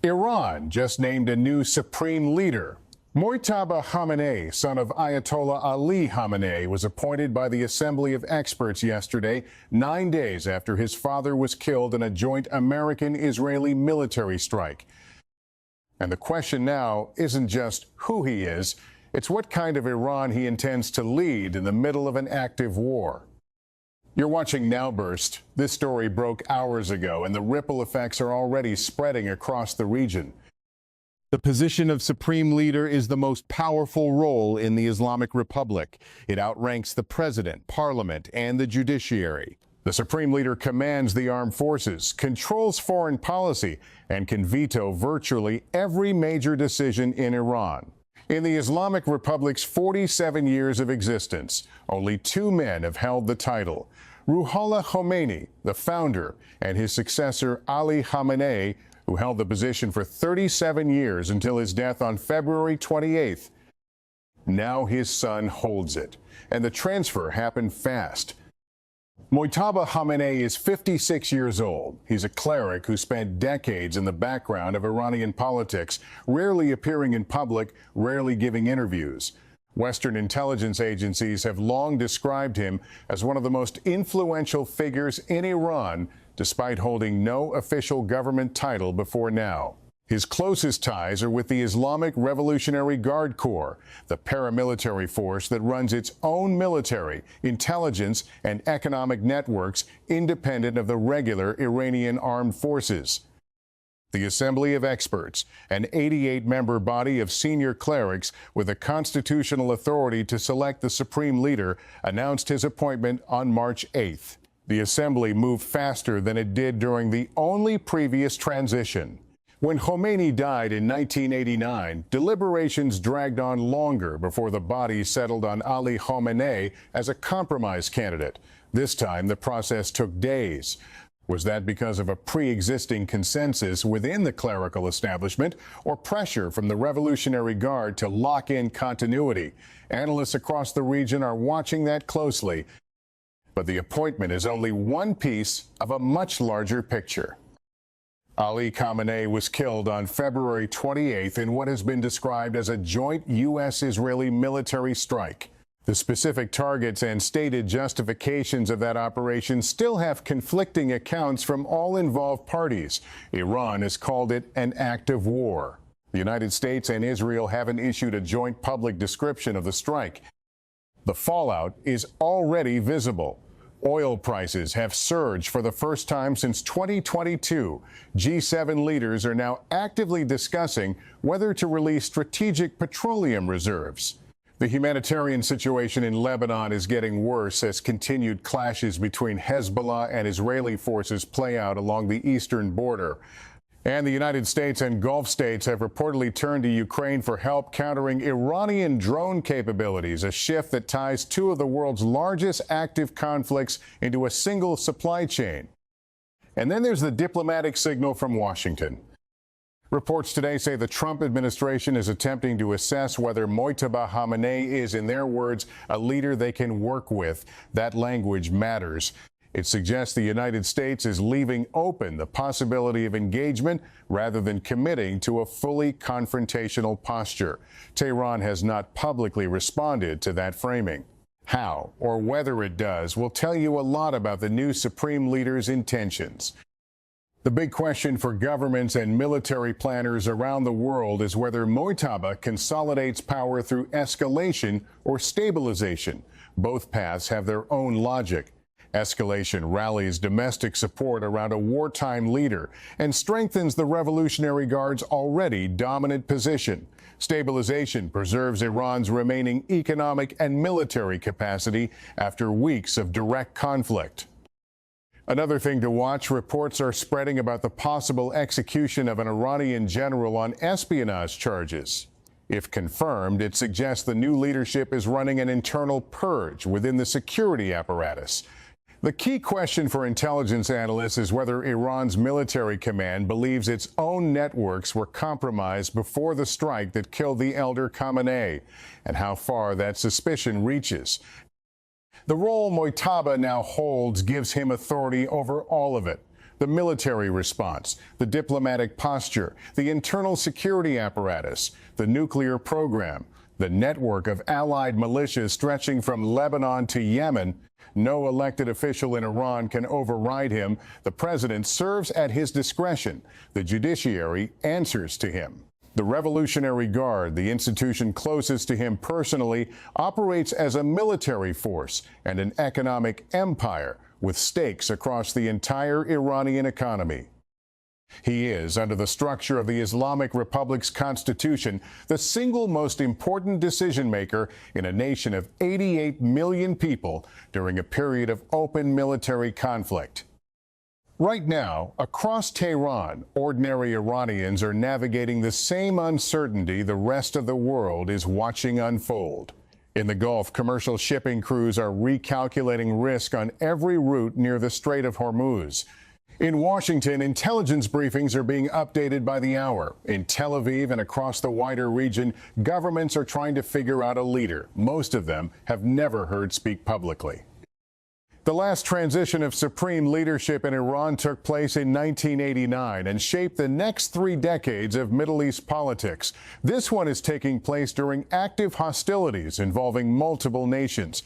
Iran just named a new supreme leader. Mojtaba Khamenei, son of Ayatollah Ali Khamenei, was appointed by the Assembly of Experts yesterday, 9 days after his father was killed in a joint American-Israeli military strike. And the question now isn't just who he is, it's what kind of Iran he intends to lead in the middle of an active war. You're watching NowBurst. This story broke hours ago, and the ripple effects are already spreading across the region. The position of supreme leader is the most powerful role in the Islamic Republic. It outranks the president, parliament, and the judiciary. The supreme leader commands the armed forces, controls foreign policy, and can veto virtually every major decision in Iran. In the Islamic Republic's 47 years of existence, only 2 men have held the title. Ruhollah Khomeini, the founder, and his successor Ali Khamenei, who held the position for 37 years until his death on February 28th. Now his son holds it, and the transfer happened fast. Mojtaba Khamenei is 56 years old. He's a cleric who spent decades in the background of Iranian politics, rarely appearing in public, rarely giving interviews. Western intelligence agencies have long described him as one of the most influential figures in Iran, despite holding no official government title before now. His closest ties are with the Islamic Revolutionary Guard Corps, the paramilitary force that runs its own military, intelligence, and economic networks independent of the regular Iranian armed forces. The Assembly of Experts, an 88-member body of senior clerics with the constitutional authority to select the supreme leader, announced his appointment on March 8th. The Assembly moved faster than it did during the only previous transition. When Khomeini died in 1989, deliberations dragged on longer before the body settled on Ali Khamenei as a compromise candidate. This time, the process took days. Was that because of a pre-existing consensus within the clerical establishment or pressure from the Revolutionary Guard to lock in continuity? Analysts across the region are watching that closely. But the appointment is only one piece of a much larger picture. Ali Khamenei was killed on February 28th in what has been described as a joint U.S.-Israeli military strike. The specific targets and stated justifications of that operation still have conflicting accounts from all involved parties. Iran has called it an act of war. The United States and Israel haven't issued a joint public description of the strike. The fallout is already visible. Oil prices have surged for the first time since 2022. G7 leaders are now actively discussing whether to release strategic petroleum reserves. The humanitarian situation in Lebanon is getting worse as continued clashes between Hezbollah and Israeli forces play out along the eastern border. And the United States and Gulf states have reportedly turned to Ukraine for help countering Iranian drone capabilities, a shift that ties 2 of the world's largest active conflicts into a single supply chain. And then there's the diplomatic signal from Washington. Reports today say the Trump administration is attempting to assess whether Mojtaba Khamenei is, in their words, a leader they can work with. That language matters. It suggests the United States is leaving open the possibility of engagement rather than committing to a fully confrontational posture. Tehran has not publicly responded to that framing. How, or whether it does, will tell you a lot about the new supreme leader's intentions. The big question for governments and military planners around the world is whether Mojtaba consolidates power through escalation or stabilization. Both paths have their own logic. Escalation rallies domestic support around a wartime leader and strengthens the Revolutionary Guard's already dominant position. Stabilization preserves Iran's remaining economic and military capacity after weeks of direct conflict. Another thing to watch, reports are spreading about the possible execution of an Iranian general on espionage charges. If confirmed, it suggests the new leadership is running an internal purge within the security apparatus. The key question for intelligence analysts is whether Iran's military command believes its own networks were compromised before the strike that killed the elder Khamenei, and how far that suspicion reaches. The role Mojtaba now holds gives him authority over all of it. the military response, the diplomatic posture, the internal security apparatus, the nuclear program, the network of allied militias stretching from Lebanon to Yemen. No elected official in Iran can override him. The president serves at his discretion. The judiciary answers to him. The Revolutionary Guard, the institution closest to him personally, operates as a military force and an economic empire with stakes across the entire Iranian economy. He is, under the structure of the Islamic Republic's constitution, the single most important decision maker in a nation of 88 million people during a period of open military conflict. Right now, across Tehran, ordinary Iranians are navigating the same uncertainty the rest of the world is watching unfold. In the Gulf, commercial shipping crews are recalculating risk on every route near the Strait of Hormuz. In Washington, intelligence briefings are being updated by the hour. In Tel Aviv and across the wider region, governments are trying to figure out a leader. Most of them have never heard speak publicly. The last transition of supreme leadership in Iran took place in 1989 and shaped the next 3 decades of Middle East politics. This one is taking place during active hostilities involving multiple nations.